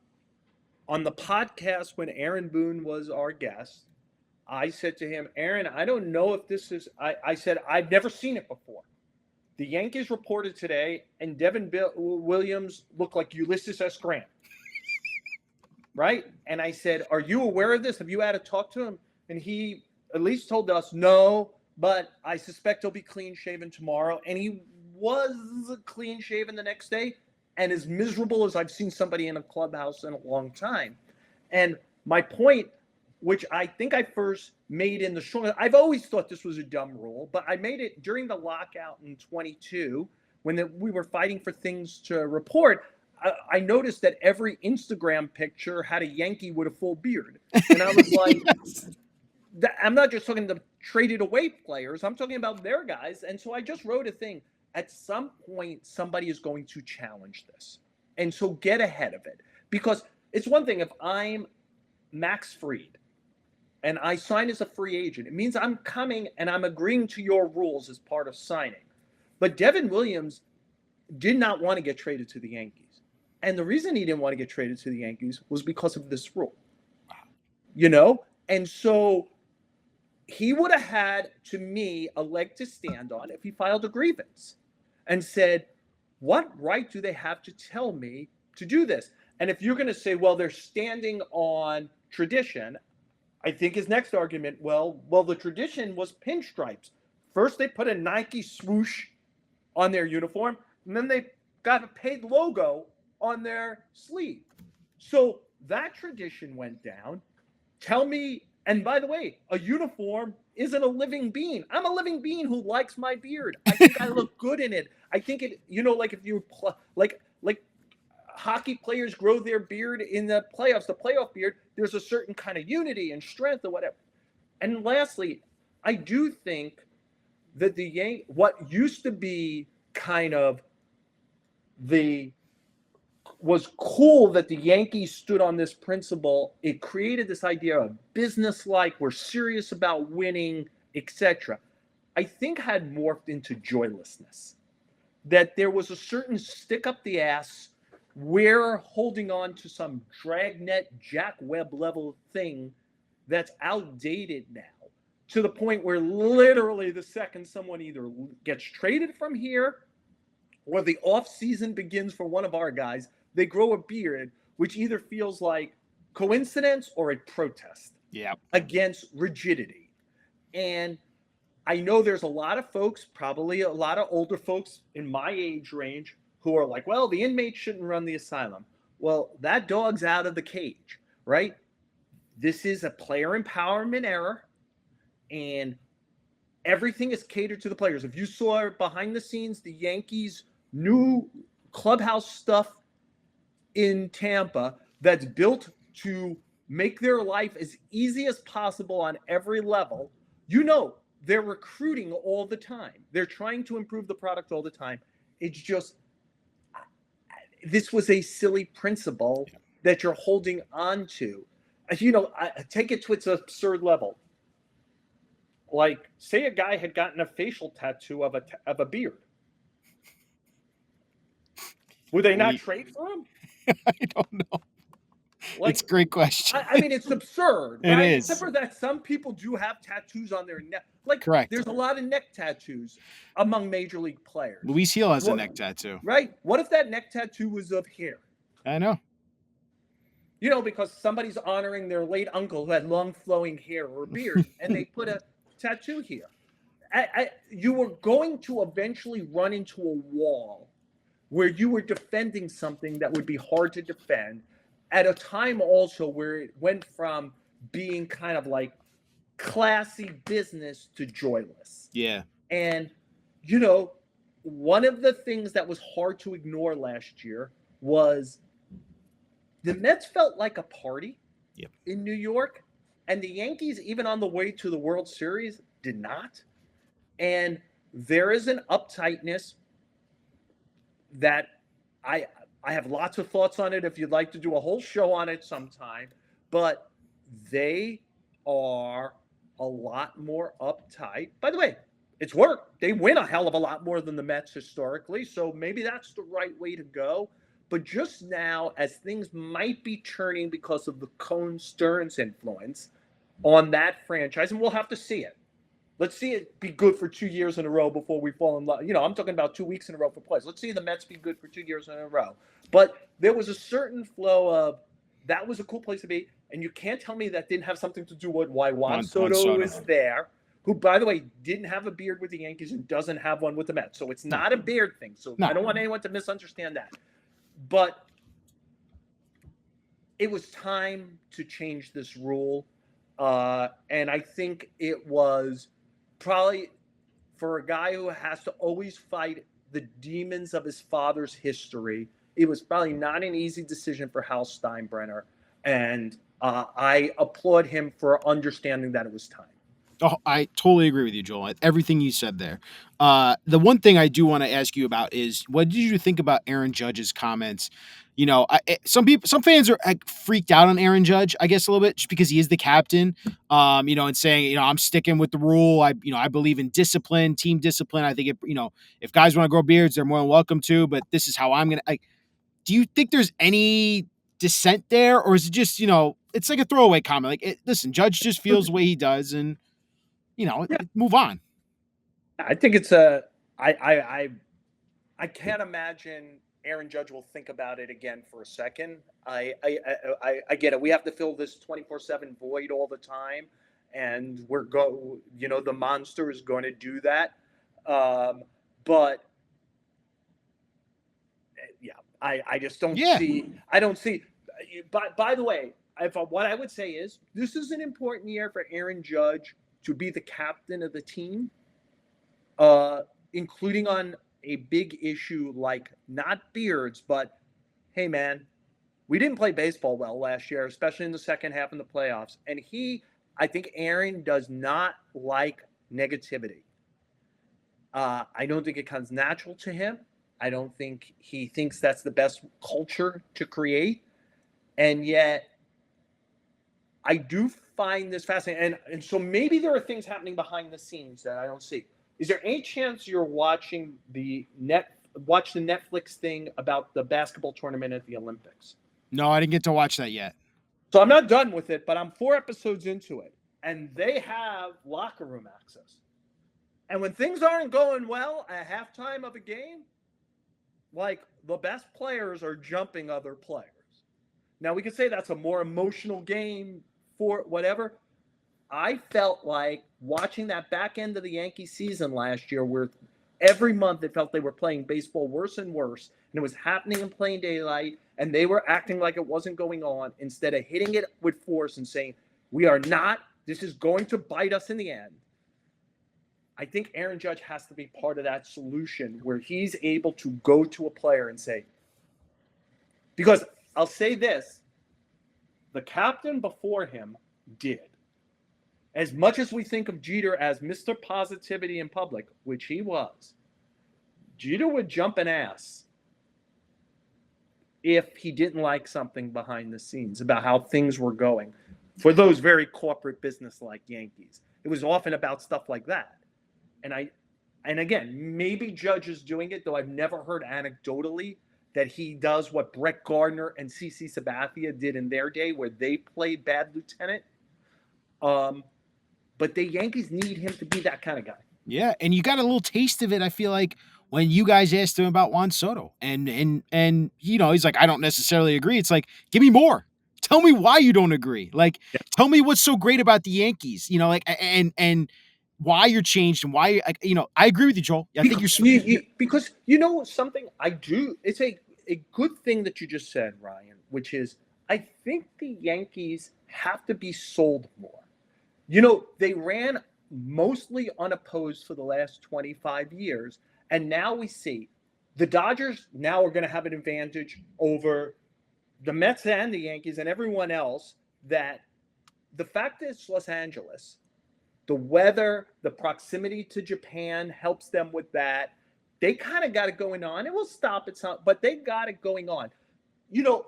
the podcast when Aaron Boone was our guest, I said to him, Aaron, I don't know if this is, I said, I've never seen it before. The Yankees reported today, and Devin Williams looked like Ulysses S. Grant. Right? And I said, are you aware of this? Have you had to talk to him? And he at least told us, no, but I suspect he'll be clean shaven tomorrow. And he was clean shaven the next day, and as miserable as I've seen somebody in a clubhouse in a long time. And my point, which I think I first made in the show, I've always thought this was a dumb rule, but I made it during the lockout in 22 when we were fighting for things to report. I noticed that every Instagram picture had a Yankee with a full beard. And I was like, yes. I'm not just talking to traded away players. I'm talking about their guys. And so I just wrote a thing. At some point, somebody is going to challenge this. And so get ahead of it. Because it's one thing if I'm Max Fried and I sign as a free agent, it means I'm coming and I'm agreeing to your rules as part of signing. But Devin Williams did not want to get traded to the Yankees. And the reason he didn't want to get traded to the Yankees was because of this rule. And so he would have had, to me, a leg to stand on if he filed a grievance and said, what right do they have to tell me to do this? And if you're going to say, well, they're standing on tradition, I think his next argument, well, the tradition was pinstripes. First, they put a Nike swoosh on their uniform, and then they got a paid logo on their sleeve. So that tradition went down. Tell me, and by the way, a uniform isn't a living being. I'm a living being who likes my beard. I think I look good in it. I think it, like if you like hockey players grow their beard in the playoffs, the playoff beard, there's a certain kind of unity and strength or whatever. And lastly, I do think that what used to be kind of was cool that the Yankees stood on this principle. It created this idea of business-like, we're serious about winning, etc. I think had morphed into joylessness. That there was a certain stick up the ass, we're holding on to some dragnet, Jack Webb level thing that's outdated now, to the point where literally the second someone either gets traded from here or the off season begins for one of our guys, they grow a beard, which either feels like coincidence or a protest against rigidity. And I know there's a lot of folks, probably a lot of older folks in my age range, who are like, well, the inmates shouldn't run the asylum. Well, that dog's out of the cage, right? This is a player empowerment era, and everything is catered to the players. If you saw behind the scenes, the Yankees' new clubhouse stuff in Tampa that's built to make their life as easy as possible on every level, they're recruiting all the time. They're trying to improve the product all the time. It's just, this was a silly principle that you're holding on to. Take it to its absurd level. Like, say a guy had gotten a facial tattoo of a beard. Would they not trade for him? I don't know. It's a great question. I mean, it's absurd, It right? is. Except for that some people do have tattoos on their neck. Like, Correct. There's a lot of neck tattoos among major league players. Luis Hill has a neck tattoo. Right? What if that neck tattoo was of hair? I know. Because somebody's honoring their late uncle who had long flowing hair or beard, and they put a tattoo here. You were going to eventually run into a wall where you were defending something that would be hard to defend at a time also where it went from being kind of like classy business to joyless. Yeah. And, one of the things that was hard to ignore last year was the Mets felt like a party in New York, and the Yankees, even on the way to the World Series, did not. And there is an uptightness that I have lots of thoughts on it if you'd like to do a whole show on it sometime, but they are a lot more uptight. By the way, it's worked. They win a hell of a lot more than the Mets historically, so maybe that's the right way to go. But just now, as things might be turning because of the Cone Stearns influence on that franchise, and we'll have to see it. Let's see it be good for 2 years in a row before we fall in love. I'm talking about 2 weeks in a row for plays. Let's see the Mets be good for 2 years in a row. But there was a certain flow of, that was a cool place to be. And you can't tell me that didn't have something to do with why Juan Soto is there, who, by the way, didn't have a beard with the Yankees and doesn't have one with the Mets. So it's not a beard thing. So I don't want anyone to misunderstand that. But it was time to change this rule. And I think it was probably, for a guy who has to always fight the demons of his father's history, it was probably not an easy decision for Hal Steinbrenner. And I applaud him for understanding that it was time. Oh, I totally agree with you, Joel. Everything you said there. The one thing I do want to ask you about is, what did you think about Aaron Judge's comments? Some fans are freaked out on Aaron Judge, I guess, a little bit, just because he is the captain. And saying, I'm sticking with the rule. I believe in discipline, team discipline. I think if guys want to grow beards, they're more than welcome to. But this is how I'm gonna. Do you think there's any dissent there, or is it just it's like a throwaway comment? Like, listen, Judge just feels the way he does, and move on. I think it's I can't imagine Aaron Judge will think about it again for a second. I get it. We have to fill this 24/7 void all the time, and the monster is going to do that. But yeah, I just don't see. I don't see. By the way, what I would say is, this is an important year for Aaron Judge to be the captain of the team, including on a big issue like not beards, but hey, man, we didn't play baseball well last year, especially in the second half in the playoffs. And I think Aaron does not like negativity. I don't think it comes natural to him. I don't think he thinks that's the best culture to create. And yet, I do find this fascinating. And so maybe there are things happening behind the scenes that I don't see. Is there any chance you're watching the Netflix thing about the basketball tournament at the Olympics? No, I didn't get to watch that yet. So I'm not done with it, but I'm 4 episodes into it. And they have locker room access. And when things aren't going well at halftime of a game, like, the best players are jumping other players. Now, we could say that's a more emotional game for whatever. I felt like watching that back end of the Yankee season last year, where every month they felt they were playing baseball worse and worse, and it was happening in plain daylight, and they were acting like it wasn't going on instead of hitting it with force and saying, we are not, this is going to bite us in the end. I think Aaron Judge has to be part of that solution where he's able to go to a player and say, because I'll say this, the captain before him did. As much as we think of Jeter as Mr. Positivity in public, which he was, Jeter would jump an ass if he didn't like something behind the scenes about how things were going for those very corporate business-like Yankees. It was often about stuff like that. And again, maybe Judge is doing it, though I've never heard anecdotally that he does what Brett Gardner and CC Sabathia did in their day, where they played bad lieutenant. But the Yankees need him to be that kind of guy. Yeah, and you got a little taste of it, I feel like, when you guys asked him about Juan Soto. And he's like, I don't necessarily agree. It's like, give me more. Tell me why you don't agree. Like, tell me what's so great about the Yankees, and why you're changed and why, I agree with you, Joel. I think because something I do, it's a good thing that you just said, Ryan, which is I think the Yankees have to be sold more. They ran mostly unopposed for the last 25 years, and now we see the Dodgers now are going to have an advantage over the Mets and the Yankees and everyone else, that the fact that it's Los Angeles, the weather, the proximity to Japan helps them with that. They kind of got it going on. It will stop at some, but they got it going on.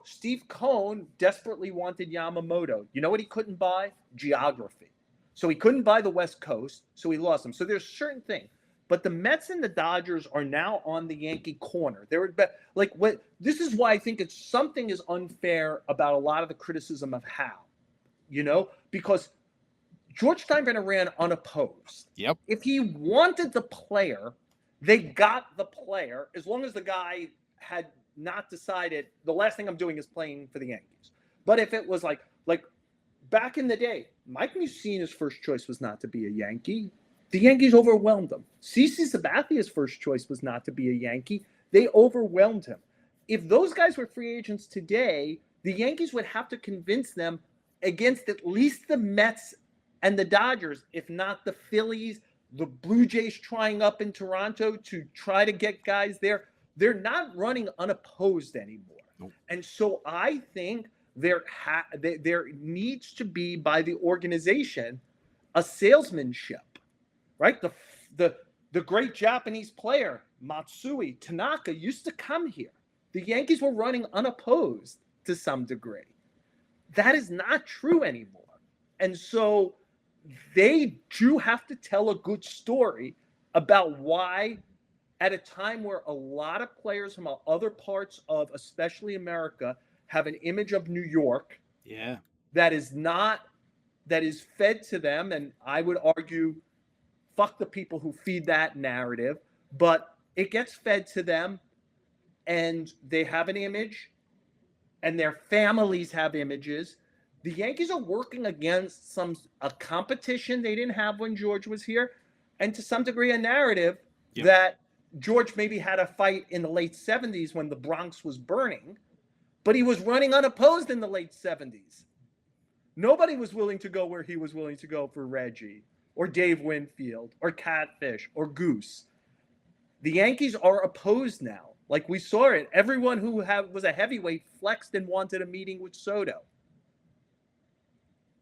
Steve Cohen desperately wanted Yamamoto. You know what he couldn't buy? Geography. So he couldn't buy the West Coast, so he lost them. So there's certain things. But the Mets and the Dodgers are now on the Yankee corner. This is why I think something is unfair about a lot of the criticism of Hal. Because George Steinbrenner ran unopposed. Yep. If he wanted the player, they got the player, as long as the guy had not decided, the last thing I'm doing is playing for the Yankees. But if it was like back in the day, Mike Mussina's first choice was not to be a Yankee. The Yankees overwhelmed him. CC Sabathia's first choice was not to be a Yankee. They overwhelmed him. If those guys were free agents today, the Yankees would have to convince them against at least the Mets and the Dodgers, if not the Phillies, the Blue Jays trying up in Toronto to try to get guys there. They're not running unopposed anymore. Nope. And so I think there needs to be, by the organization, a salesmanship, right? The great Japanese player, Matsui Tanaka, used to come here. The Yankees were running unopposed to some degree. That is not true anymore. And so they do have to tell a good story about why, at a time where a lot of players from other parts of, especially America, have an image of New York, that is fed to them, and I would argue, fuck the people who feed that narrative, but it gets fed to them, and they have an image, and their families have images. The Yankees are working against a competition they didn't have when George was here, and to some degree a narrative that George maybe had a fight in the late 70s when the Bronx was burning, but he was running unopposed in the late 70s. Nobody was willing to go where he was willing to go for Reggie or Dave Winfield or Catfish or Goose. The Yankees are opposed now. Like we saw it. Everyone who was a heavyweight flexed and wanted a meeting with Soto.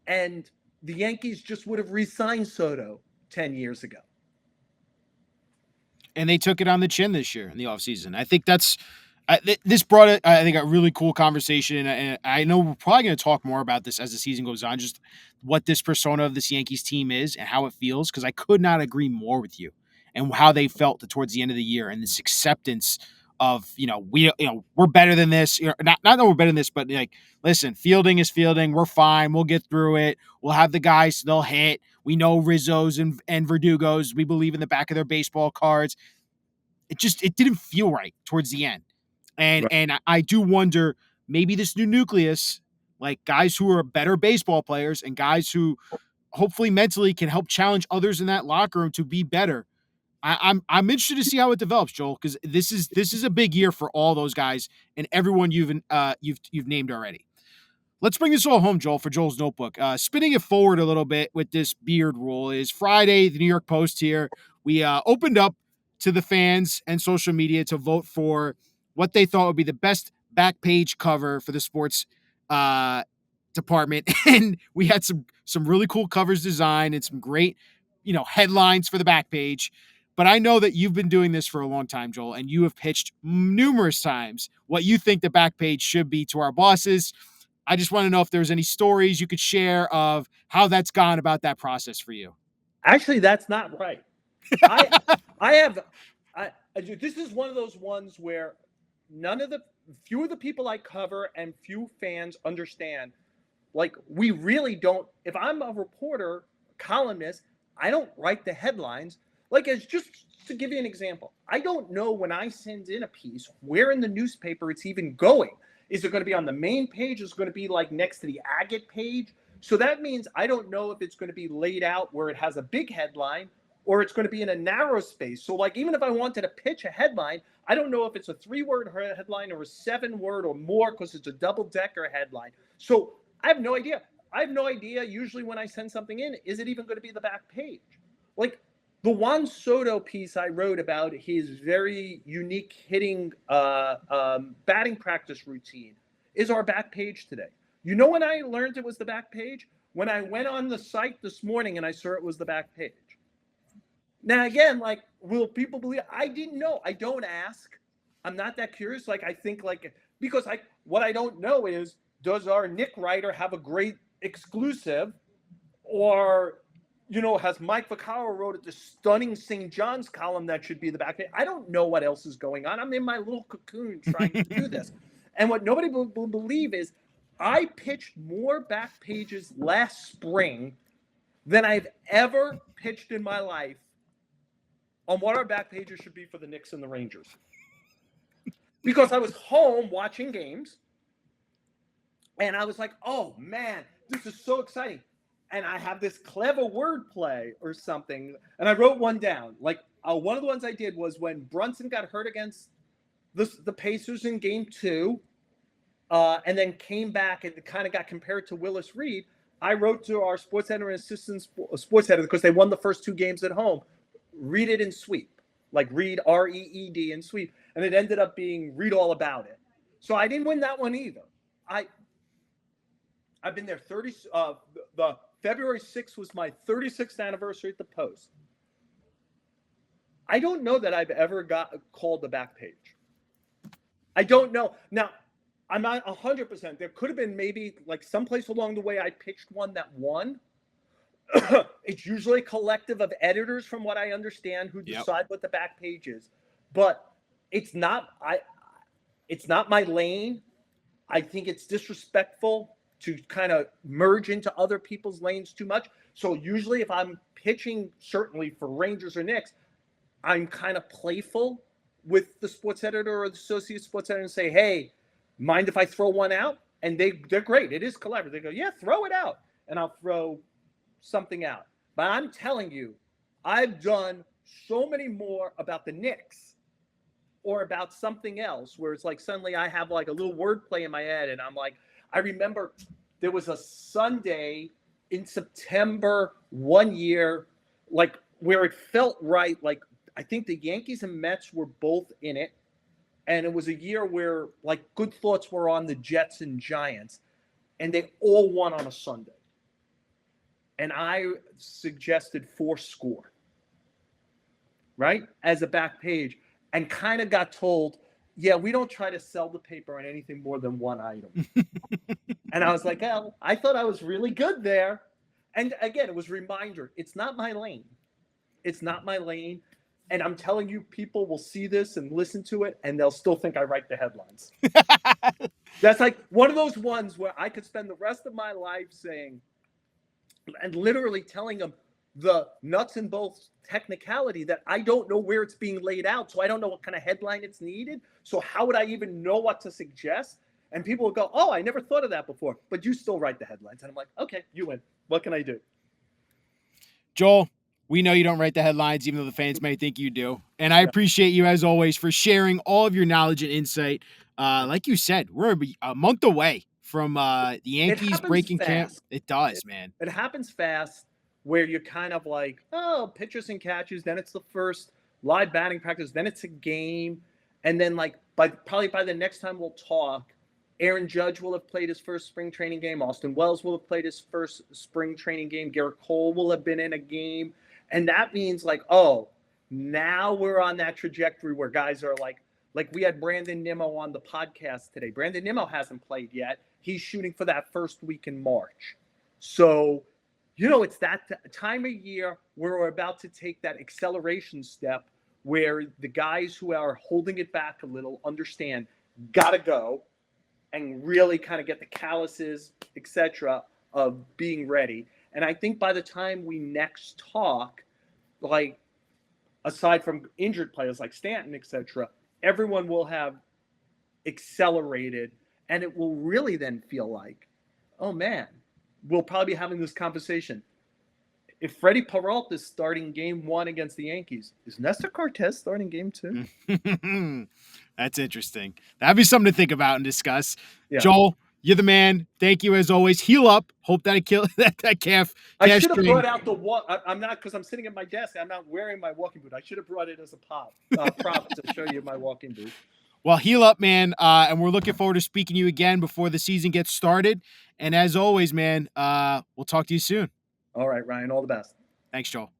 And the Yankees just would have re-signed Soto 10 years ago. And they took it on the chin this year in the offseason. I think this brought, I think, a really cool conversation. And I know we're probably going to talk more about this as the season goes on, just what this persona of this Yankees team is and how it feels, because I could not agree more with you and how they felt towards the end of the year and this acceptance of, we're better than this. Not that we're better than this, but listen, fielding is fielding. We're fine. We'll get through it. We'll have the guys. They'll hit. We know Rizzo's and Verdugos. We believe in the back of their baseball cards. It didn't feel right towards the end. And I do wonder, maybe this new nucleus, like guys who are better baseball players and guys who hopefully mentally can help challenge others in that locker room to be better. I'm interested to see how it develops, Joel, because this is a big year for all those guys and everyone you've named already. Let's bring this all home, Joel, for Joel's notebook. Spinning it forward a little bit with this beard rule is Friday, the New York Post here. We opened up to the fans and social media to vote for what they thought would be the best back page cover for the sports department. And we had some really cool covers designed and some great, headlines for the back page. But I know that you've been doing this for a long time, Joel, and you have pitched numerous times what you think the back page should be to our bosses. I just want to know if there's any stories you could share of how that's gone about that process for you. Actually, that's not right. I have this is one of those ones where few of the people I cover and few fans understand. Like, we really don't. If I'm a reporter, columnist, I don't write the headlines. Like, it's just to give you an example, I don't know when I send in a piece where in the newspaper it's even going. Is it going to be on the main page? Is it going to be like next to the agate page? So that means I don't know if it's going to be laid out where it has a big headline or it's going to be in a narrow space. So, like, even if I wanted to pitch a headline, I don't know if it's a 3-word headline or a 7-word or more because it's a double-decker headline. So I have no idea. Usually when I send something in, is it even going to be the back page? Like, the Juan Soto piece I wrote about his very unique hitting batting practice routine is our back page today. You know when I learned it was the back page? When I went on the site this morning and I saw it was the back page. Now, again, like, will people believe? I didn't know. I don't ask. I'm not that curious. Like, I think, like, because what I don't know is, does our Nick writer have a great exclusive, or, has Mike Vaccaro wrote the stunning St. John's column that should be the back page? I don't know what else is going on. I'm in my little cocoon trying to do this. And what nobody will believe is I pitched more back pages last spring than I've ever pitched in my life on what our back pages should be for the Knicks and the Rangers. Because I was home watching games, and I was like, oh, man, this is so exciting. And I have this clever wordplay or something, and I wrote one down. Like, one of the ones I did was when Brunson got hurt against the Pacers in Game 2, and then came back and kind of got compared to Willis Reed. I wrote to our sports editor and assistant sports editor, because they won the first 2 games at home, read it in sweep, like read REED in sweep. And it ended up being read all about it. So I didn't win that one either. I've been there the February 6th was my 36th anniversary at the Post. I don't know that I've ever got called the back page. I don't know. Now, I'm not 100%. There could have been maybe like someplace along the way I pitched one that won. It's usually a collective of editors, from what I understand, who decide what the back page is. But it's not my lane. I think it's disrespectful to kind of merge into other people's lanes too much. So usually if I'm pitching, certainly for Rangers or Knicks, I'm kind of playful with the sports editor or the associate sports editor and say, hey, mind if I throw one out? And they're great. It is collaborative. They go, yeah, throw it out. And I'll throw something out. But I'm telling you, I've done so many more about the Knicks or about something else where it's like suddenly I have like a little wordplay in my head, and I'm like, I remember there was a Sunday in September one year, like where it felt right. Like, I think the Yankees and Mets were both in it. And it was a year where like good thoughts were on the Jets and Giants, and they all won on a Sunday. And I suggested 4 score, right, as a back page, and kind of got told, yeah, we don't try to sell the paper on anything more than one item. And I was like, well, I thought I was really good there. And again, it was a reminder. It's not my lane. It's not my lane. And I'm telling you, people will see this and listen to it, and they'll still think I write the headlines. That's like one of those ones where I could spend the rest of my life saying, and literally telling them the nuts and bolts technicality that I don't know where it's being laid out. So I don't know what kind of headline it's needed. So how would I even know what to suggest? And people will go, oh, I never thought of that before, but you still write the headlines. And I'm like, okay, you win. What can I do? Joel, We know you don't write the headlines, even though the fans may think you do. And I appreciate you, as always, for sharing all of your knowledge and insight. Like you said, we're a month away from the It Yankees happens breaking camp. fast. It does, man. It happens fast where you're kind of like, oh, pitchers and catches. Then it's the first live batting practice. Then it's a game. And then, like, probably by the next time we'll talk, Aaron Judge will have played his first spring training game. Austin Wells will have played his first spring training game. Garrett Cole will have been in a game. And that means, like, oh, now we're on that trajectory where guys are like we had Brandon Nimmo on the podcast today. Brandon Nimmo hasn't played yet. He's shooting for that first week in March. So, it's that time of year where we're about to take that acceleration step where the guys who are holding it back a little understand, gotta go, and really kind of get the calluses, etc., of being ready. And I think by the time we next talk, like, aside from injured players like Stanton, etc., everyone will have accelerated, and it will really then feel like, oh man, we'll probably be having this conversation. If Freddie Peralta is starting game 1 against the Yankees, is Nestor Cortez starting game 2? That's interesting. That'd be something to think about and discuss. Yeah. Joel, you're the man. Thank you as always. Heal up. Hope that that calf. I should have brought out the walk. I'm not, because I'm sitting at my desk. I'm not wearing my walking boot. I should have brought it as a prop to show you my walking boot. Well, heal up, man. And we're looking forward to speaking to you again before the season gets started. And as always, man, we'll talk to you soon. All right, Ryan. All the best. Thanks, Joel.